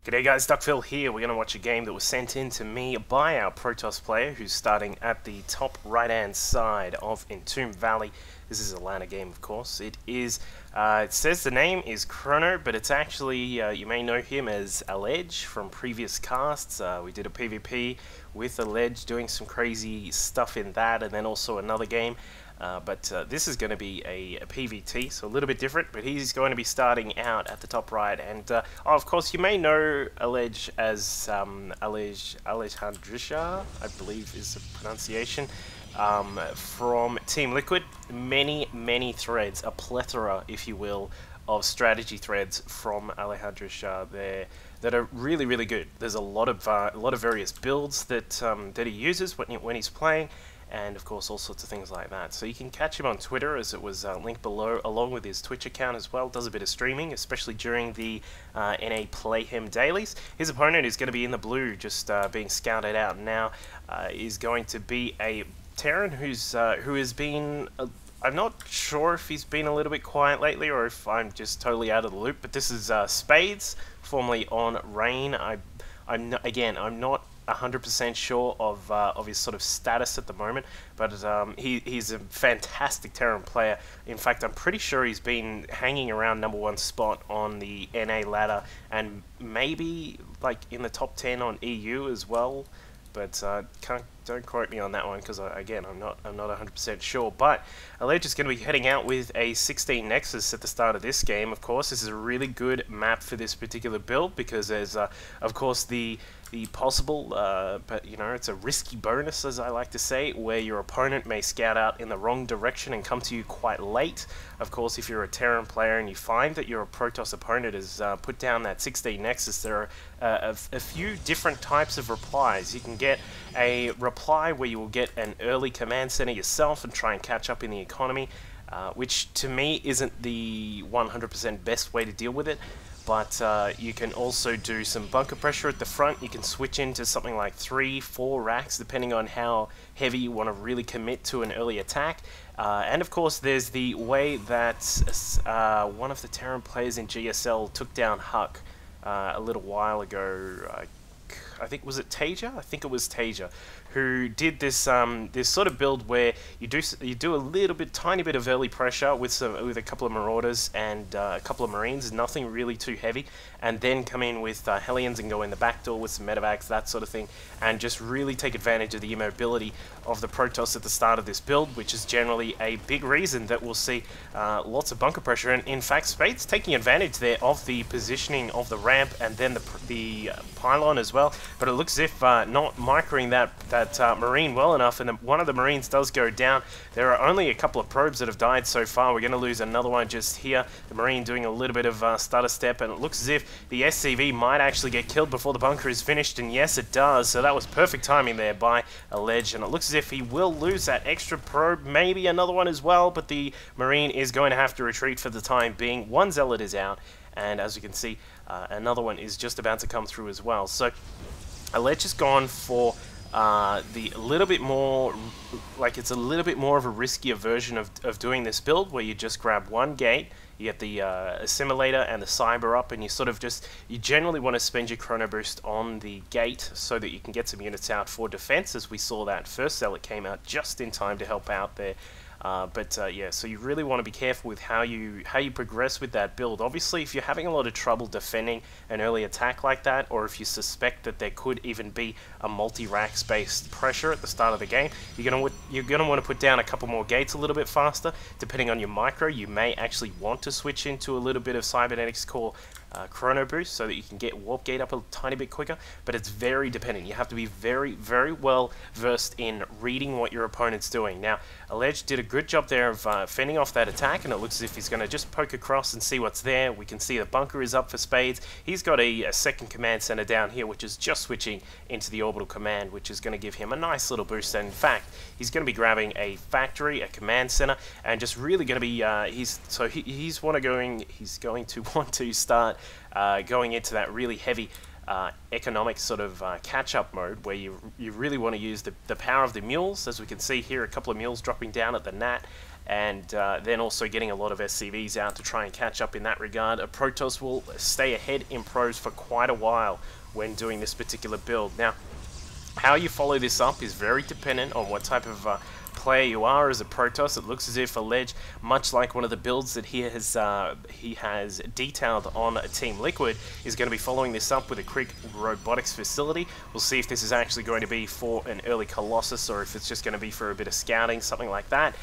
G'day guys, Duckville here. We're going to watch a game that was sent in to me by our Protoss player who's starting at the top right hand side of Entomb Valley. This is a LANer game, of course. It says the name is Chrono, but it's actually, you may know him as Alej from previous casts. We did a PvP with Alej doing some crazy stuff in that, and then also another game. But this is going to be a PvT, so a little bit different, but he's going to be starting out at the top right. And of course, you may know Alej as Alejandrisha, I believe is the pronunciation, from Team Liquid. Many threads, a plethora, if you will, of strategy threads from Alejandrisha there that are really good. There's a lot of various builds that that he uses when he's playing. And of course all sorts of things like that. So you can catch him on Twitter, as it was linked below, along with his Twitch account as well. Does a bit of streaming, especially during the NA Play Him dailies. His opponent is going to be in the blue, just being scouted out now. Is going to be a Terran who has been. I'm not sure if he's been a little bit quiet lately, or if I'm just totally out of the loop. But this is Spades, formerly on Rain. I'm not 100% sure of his sort of status at the moment, but he's a fantastic Terran player. In fact, I'm pretty sure he's been hanging around #1 spot on the NA ladder, and maybe like in the top 10 on EU as well. But don't quote me on that one, because again, I'm not 100% sure. But Alej is going to be heading out with a 16 Nexus at the start of this game. Of course, this is a really good map for this particular build, because there's of course the possible, but you know, it's a risky bonus, as I like to say, where your opponent may scout out in the wrong direction and come to you quite late. Of course, if you're a Terran player and you find that your Protoss opponent has put down that 16 Nexus, there are a few different types of replies. You can get a reply where you will get an early command center yourself and try and catch up in the economy, which to me isn't the 100% best way to deal with it. But you can also do some bunker pressure at the front. You can switch into something like 3-4 racks, depending on how heavy you want to really commit to an early attack. And of course, there's the way that one of the Terran players in GSL took down Huck a little while ago. I think, was it Tasia? I think it was Tasia, who did this this sort of build where you do a tiny bit of early pressure with a couple of Marauders and a couple of Marines, nothing really too heavy, and then come in with Hellions and go in the back door with some medevacs, that sort of thing, and just really take advantage of the immobility of the Protoss at the start of this build, which is generally a big reason that we'll see lots of bunker pressure. And in fact, Spades taking advantage there of the positioning of the ramp and then the pylon as well. But it looks as if not microing that Marine well enough, and one of the Marines does go down. There are only a couple of probes that have died so far. We're going to lose another one just here. The Marine doing a little bit of stutter step, and it looks as if the SCV might actually get killed before the bunker is finished, and yes, it does. So that was perfect timing there by Alej, and it looks as if he will lose that extra probe, maybe another one as well, but the Marine is going to have to retreat for the time being. One Zealot is out, and as you can see, another one is just about to come through as well. So Alej has gone for the little bit more, like it's a little bit more of a riskier version of doing this build, where you just grab one gate, you get the assimilator and the cyber up, and you generally want to spend your chrono boost on the gate so that you can get some units out for defense, as we saw that first Zealot came out just in time to help out there. Yeah, so you really want to be careful with how you progress with that build. Obviously, if you're having a lot of trouble defending an early attack like that, or if you suspect that there could even be a multi-racks based pressure at the start of the game, you're gonna want to put down a couple more gates a little bit faster. Depending on your micro, you may actually want to switch into a little bit of Cybernetics Core chrono boost so that you can get warp gate up a tiny bit quicker, but it's very dependent. You have to be very well versed in reading what your opponent's doing. Now, Alej did a good job there of fending off that attack, and it looks as if he's going to just poke across and see what's there. We can see the bunker is up for Spades. He's got a second command center down here, which is just switching into the orbital command, which is going to give him a nice little boost. And in fact, he's going to be grabbing a factory, a command center, and just really going to be he's going to want to start going into that really heavy economic sort of catch-up mode where you really want to use the power of the mules. As we can see here, a couple of mules dropping down at the nat, and then also getting a lot of SCVs out to try and catch up in that regard. A Protoss will stay ahead in pros for quite a while when doing this particular build. Now, how you follow this up is very dependent on what type of player you are as a Protoss. It looks as if Alej, much like one of the builds that he has detailed on Team Liquid, is going to be following this up with a quick robotics facility. We'll see if this is actually going to be for an early Colossus or if it's just going to be for a bit of scouting, something like that.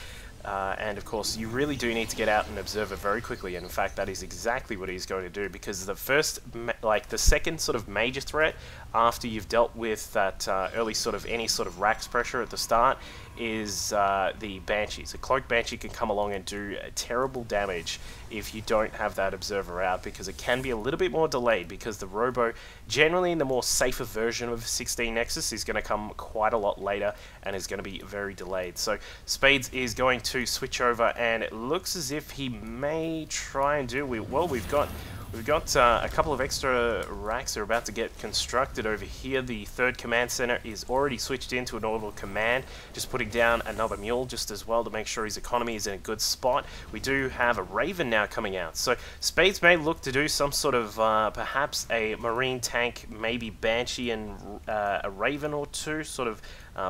And of course, you really do need to get out and observe it very quickly, and in fact that is exactly what he's going to do, because the second sort of major threat after you've dealt with that early sort of any sort of racks pressure at the start is the Banshees. A Cloaked Banshee can come along and do terrible damage if you don't have that observer out, because it can be a little bit more delayed, because the Robo, generally in the more safer version of 16 Nexus, is going to come quite a lot later and is going to be very delayed. So Spades is going to switch over, and it looks as if he may try and do, well, we've got a couple of extra racks that are about to get constructed over here. The third command center is already switched into an orbital command, just putting down another mule just as well to make sure his economy is in a good spot. We do have a Raven now coming out, so Spades may look to do some sort of perhaps a Marine tank, maybe Banshee and a Raven or two sort of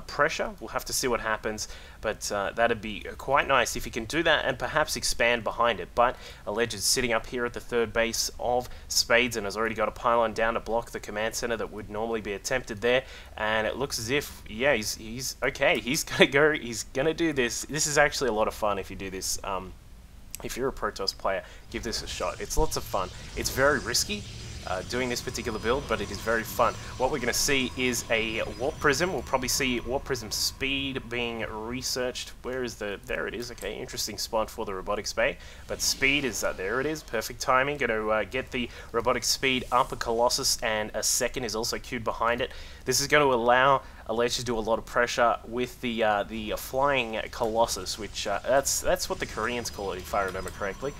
pressure. We'll have to see what happens, but that'd be quite nice if you can do that and perhaps expand behind it. But Alej is sitting up here at the third base of Spades and has already got a pylon down to block the command center that would normally be attempted there, and it looks as if, yeah, he's okay. He's gonna do this. This is actually a lot of fun if you do this. If you're a Protoss player, give this a shot. It's lots of fun. It's very risky doing this particular build, but it is very fun. What we're going to see is a Warp Prism. We'll probably see Warp Prism speed being researched. Where is the... There it is. Okay, interesting spot for the robotics bay. But speed is... there it is. Perfect timing. Going to get the robotics speed up a Colossus, and a second is also queued behind it. This is going to allow Alej to do a lot of pressure with the flying Colossus, which that's what the Koreans call it, if I remember correctly.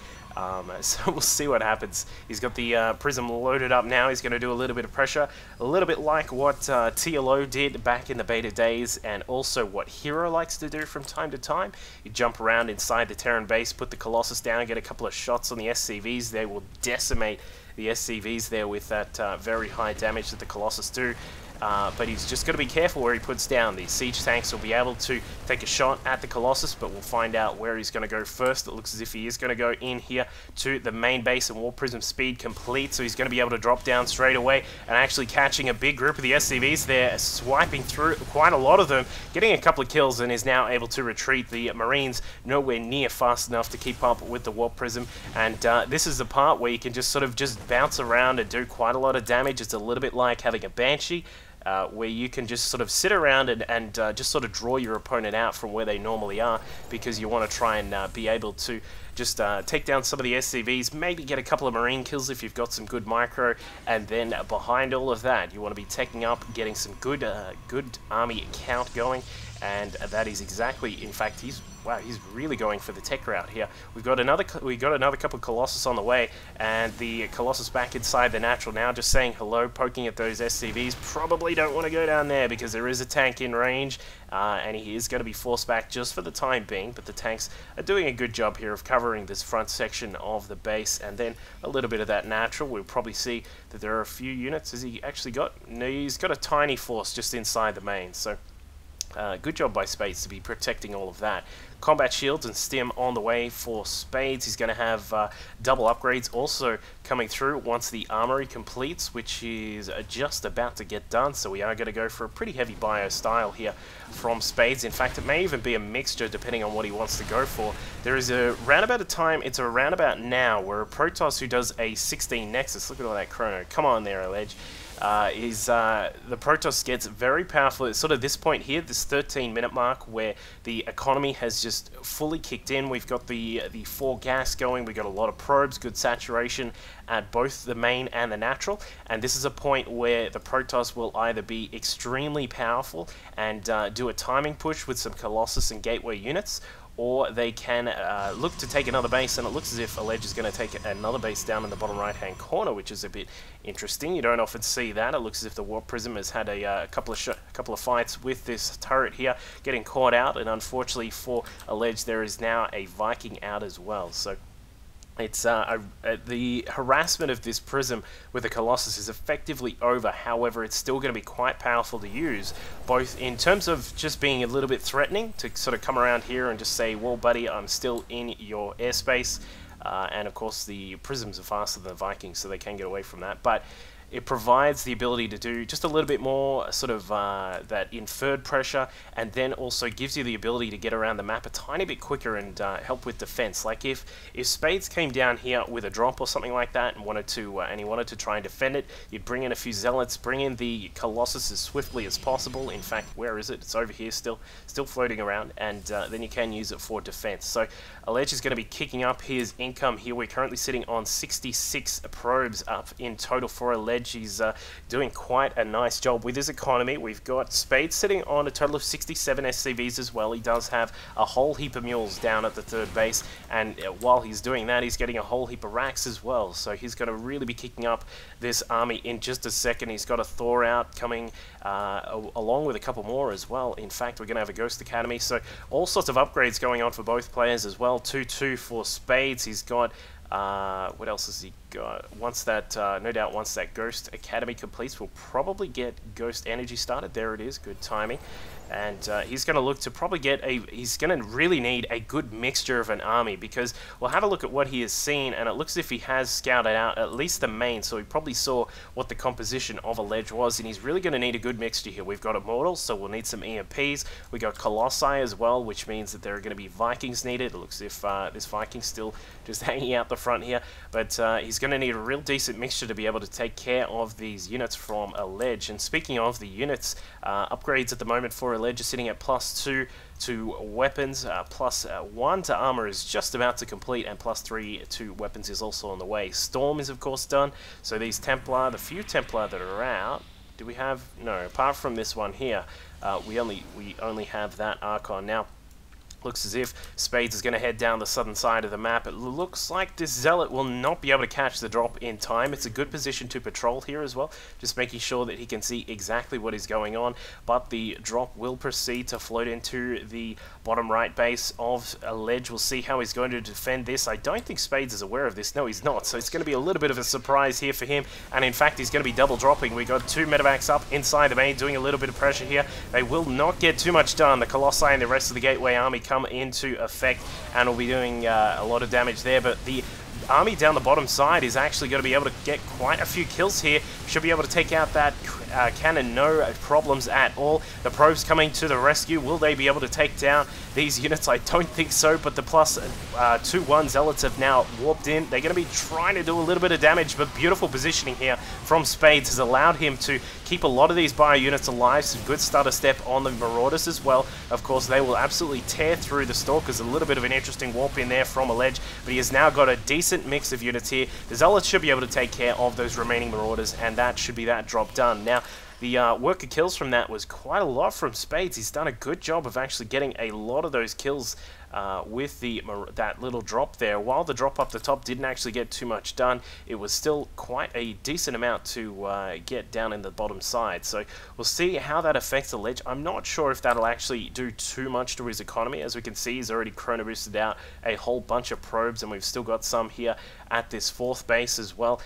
So we'll see what happens. He's got the Prism loaded up now. He's going to do a little bit of pressure, a little bit like what TLO did back in the beta days, and also what Hero likes to do from time to time. You jump around inside the Terran base, put the Colossus down, get a couple of shots on the SCVs. They will decimate the SCVs there with that very high damage that the Colossus do. But he's just got to be careful where he puts down. The siege tanks will be able to take a shot at the Colossus, but we'll find out where he's going to go first. It looks as if he is going to go in here to the main base, and Warp Prism speed complete, so he's going to be able to drop down straight away and actually catching a big group of the SCVs there, swiping through quite a lot of them, getting a couple of kills, and is now able to retreat. The Marines nowhere near fast enough to keep up with the Warp Prism, and this is the part where you can just sort of bounce around and do quite a lot of damage. It's a little bit like having a Banshee, where you can just sort of sit around and just sort of draw your opponent out from where they normally are, because you want to try and be able to just take down some of the SCVs, maybe get a couple of Marine kills if you've got some good micro, and then behind all of that, you want to be taking up, getting some good army count going, and that is exactly, in fact, he's really going for the tech route here. We got another couple of Colossus on the way, and the Colossus back inside the natural now, just saying hello, poking at those SCVs. Probably don't want to go down there because there is a tank in range, and he is going to be forced back just for the time being, but the tanks are doing a good job here of covering this front section of the base, and then a little bit of that natural. We'll probably see that there are a few units. Has he actually got... No, he's got a tiny force just inside the main, so good job by Spades to be protecting all of that. Combat shields and stim on the way for Spades. He's going to have double upgrades also coming through once the armory completes, which is just about to get done. So we are going to go for a pretty heavy bio style here from Spades. In fact, it may even be a mixture depending on what he wants to go for. There is a roundabout of time, it's a roundabout now, where a Protoss who does a 16 Nexus, look at all that chrono, come on there, Alej, the Protoss gets very powerful at sort of this point here, this 13-minute mark, where the economy has just fully kicked in. We've got the 4 gas going, we've got a lot of probes, good saturation at both the main and the natural, and this is a point where the Protoss will either be extremely powerful and do a timing push with some Colossus and Gateway units, or they can look to take another base, and it looks as if Alej is going to take another base down in the bottom right-hand corner, which is a bit interesting. You don't often see that. It looks as if the Warp Prism has had a couple of fights with this turret here, getting caught out, and unfortunately for Alej, there is now a Viking out as well. So it's the harassment of this Prism with the Colossus is effectively over. However, it's still going to be quite powerful to use, both in terms of just being a little bit threatening to sort of come around here and just say, well, buddy, I'm still in your airspace. And of course, the Prisms are faster than the Vikings, so they can get away from that. But it provides the ability to do just a little bit more sort of that inferred pressure, and then also gives you the ability to get around the map a tiny bit quicker and help with defense. Like if Spades came down here with a drop or something like that and he wanted to try and defend it, you'd bring in a few zealots, bring in the Colossus as swiftly as possible. In fact, where is it? It's over here still floating around, and then you can use it for defense. So Alej is going to be kicking up his income here. We're currently sitting on 66 probes up in total for Alej. He's doing quite a nice job with his economy. We've got Spades sitting on a total of 67 SCVs as well. He does have a whole heap of mules down at the third base, and while he's doing that, he's getting a whole heap of racks as well. So he's going to really be kicking up this army in just a second. He's got a Thor out coming along with a couple more as well. In fact, we're going to have a Ghost Academy. So all sorts of upgrades going on for both players as well. 2-2 for Spades. He's got what else has he got? Once that, no doubt, once that Ghost Academy completes, we'll probably get Ghost Energy started. There it is, good timing. And he's going to look to probably get he's going to really need a good mixture of an army, because we'll have a look at what he has seen, and it looks as if he has scouted out at least the main, so he probably saw what the composition of Alej was, and he's really going to need a good mixture here. We've got Immortals, so we'll need some EMPs. We got Colossi as well, which means that there are going to be Vikings needed. It looks as if this Viking's still just hanging out the front here, but he's going to need a real decent mixture to be able to take care of these units from Alej. And speaking of the units, upgrades at the moment for Alej is sitting at +2 to weapons, +1 to armor is just about to complete, and +3 to weapons is also on the way. Storm is of course done, so these Templar, the few Templar that are out, do we have? No, apart from this one here, we only have that Archon. Now, looks as if Spades is going to head down the southern side of the map. It looks like this Zealot will not be able to catch the drop in time. It's a good position to patrol here as well, just making sure that he can see exactly what is going on. But the drop will proceed to float into the bottom right base of Alej. We'll see how he's going to defend this. I don't think Spades is aware of this. No, he's not. So it's going to be a little bit of a surprise here for him. And in fact, he's going to be double dropping. We got 2 medevacs up inside the main, doing a little bit of pressure here. They will not get too much done. The Colossi and the rest of the Gateway army come into effect and will be doing a lot of damage there, but the army down the bottom side is actually going to be able to get quite a few kills here. Should be able to take out that cannon, no problems at all. The probes coming to the rescue. Will they be able to take down these units? I don't think so, but the +2-1 Zealots have now warped in. They're going to be trying to do a little bit of damage, but beautiful positioning here from Spades has allowed him to keep a lot of these bio units alive. Some good starter step on the Marauders as well. Of course, they will absolutely tear through the Stalkers. A little bit of an interesting warp in there from Alej, but he has now got a decent mix of units here. The Zealots should be able to take care of those remaining Marauders, and that should be that drop done. Now, the worker kills from that was quite a lot from Spades. He's done a good job of actually getting a lot of those kills with that little drop there. While the drop up the top didn't actually get too much done, it was still quite a decent amount to get down in the bottom side. So we'll see how that affects Alej. I'm not sure if that'll actually do too much to his economy. As we can see, he's already chrono boosted out a whole bunch of probes, and we've still got some here at this 4th base as well.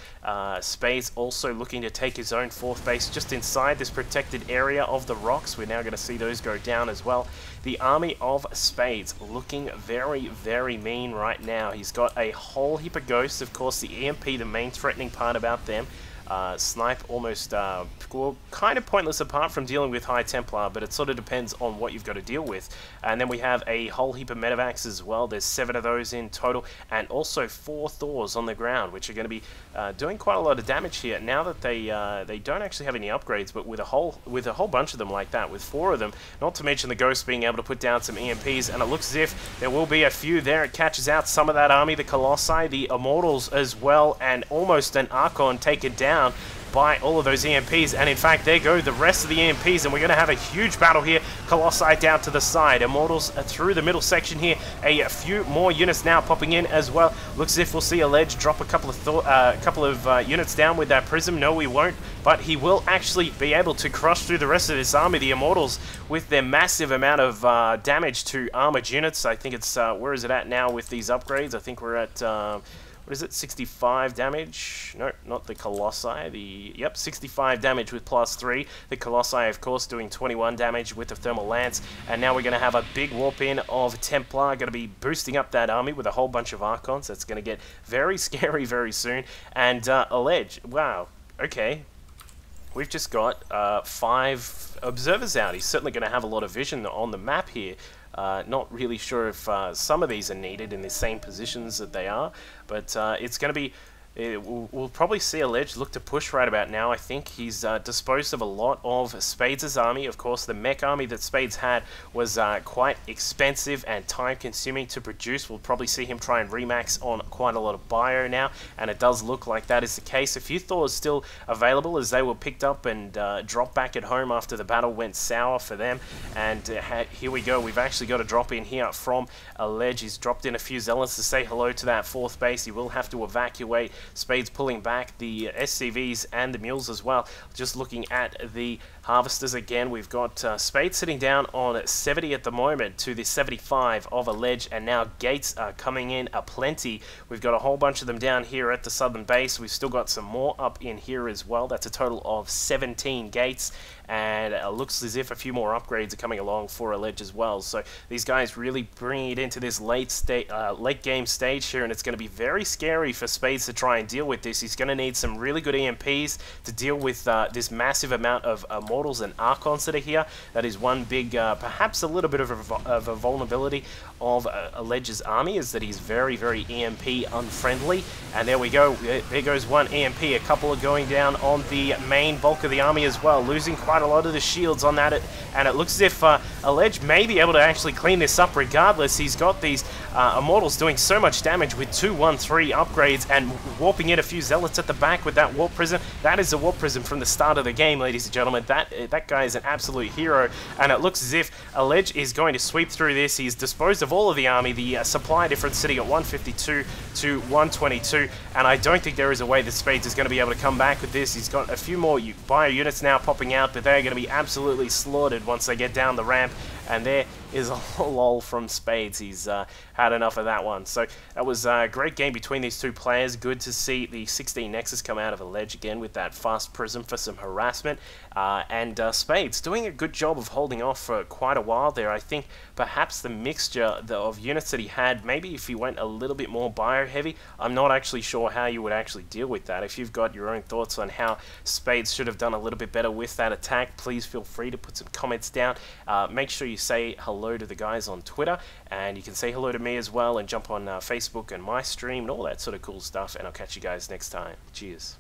Spades also looking to take his own 4th base just inside this protected area of the rocks. We're now going to see those go down as well. The army of Spades looking very, very mean right now. He's got a whole heap of ghosts. Of course, the EMP, the main threatening part about them. Snipe almost, well, kind of pointless apart from dealing with High Templar, but it sort of depends on what you've got to deal with. And then we have a whole heap of medevacs as well. There's 7 of those in total, and also 4 Thors on the ground, which are going to be doing quite a lot of damage here. Now that they don't actually have any upgrades, but with a whole bunch of them like that, with 4 of them, not to mention the Ghost being able to put down some EMPs, and it looks as if there will be a few there. It catches out some of that army, the Colossi, the Immortals as well, and almost an Archon taken down. by all of those EMPs, and in fact, there go the rest of the EMPs, and we're going to have a huge battle here. Colossi down to the side, Immortals through the middle section here, a few more units now popping in as well. Looks as if we'll see Alej drop a couple of units down with that Prism. No, we won't, but he will actually be able to crush through the rest of this army. The Immortals, with their massive amount of damage to armored units, I think it's, where is it at now with these upgrades? I think we're at, what is it, 65 damage? No, not the Colossi. Yep, 65 damage with +3. The Colossi, of course, doing 21 damage with the Thermal Lance. And now we're going to have a big warp in of Templar. Going to be boosting up that army with a whole bunch of Archons. That's going to get very scary very soon. And Alej, wow, okay. We've just got 5 observers out. He's certainly going to have a lot of vision on the map here. Not really sure if some of these are needed in the same positions that they are, but it's going to be... We'll probably see Alej look to push right about now. I think he's disposed of a lot of Spades' army. Of course, the mech army that Spades had was quite expensive and time-consuming to produce. We'll probably see him try and remax on quite a lot of bio now, and it does look like that is the case. A few Thors still available as they were picked up and dropped back at home after the battle went sour for them. And here we go. We've actually got a drop in here from Alej. He's dropped in a few Zealots to say hello to that 4th base. He will have to evacuate. Spades pulling back the SCVs and the mules as well. Just looking at the harvesters again, we've got Spades sitting down on 70 at the moment to the 75 of Alej, and now gates are coming in aplenty. We've got a whole bunch of them down here at the southern base. We've still got some more up in here as well. That's a total of 17 gates, and it looks as if a few more upgrades are coming along for Alej as well. So these guys really bringing it into this late game stage here, and it's going to be very scary for Spades to try and deal with this. He's going to need some really good EMPs to deal with this massive amount of Immortals and Archons that are here. That is one big, perhaps a little bit of a vulnerability of Alej's army, is that he's very, very EMP unfriendly. And there we go. There goes one EMP. A couple are going down on the main bulk of the army as well, losing quite a lot of the shields on that. And it looks as if Alej may be able to actually clean this up regardless. He's got these Immortals doing so much damage with 2-1-3 upgrades and warping in a few Zealots at the back with that Warp Prism. That is a Warp Prism from the start of the game, ladies and gentlemen. That guy is an absolute hero, and it looks as if Alej is going to sweep through this. He's disposed of all of the army. The supply difference sitting at 152 to 122, and I don't think there is a way that Spades is going to be able to come back with this. He's got a few more bio units now popping out, but they're going to be absolutely slaughtered once they get down the ramp. And there is a lol from Spades. He's had enough of that one. So that was a great game between these two players. Good to see the 16 Nexus come out of Alej again with that fast Prism for some harassment. And Spades doing a good job of holding off for quite a while there. I think perhaps the mixture of units that he had, maybe if he went a little bit more bio heavy, I'm not actually sure how you would actually deal with that. If you've got your own thoughts on how Spades should have done a little bit better with that attack, please feel free to put some comments down. Make sure you say hello to the guys on Twitter, and you can say hello to me as well, and jump on Facebook and my stream and all that sort of cool stuff, and I'll catch you guys next time. Cheers.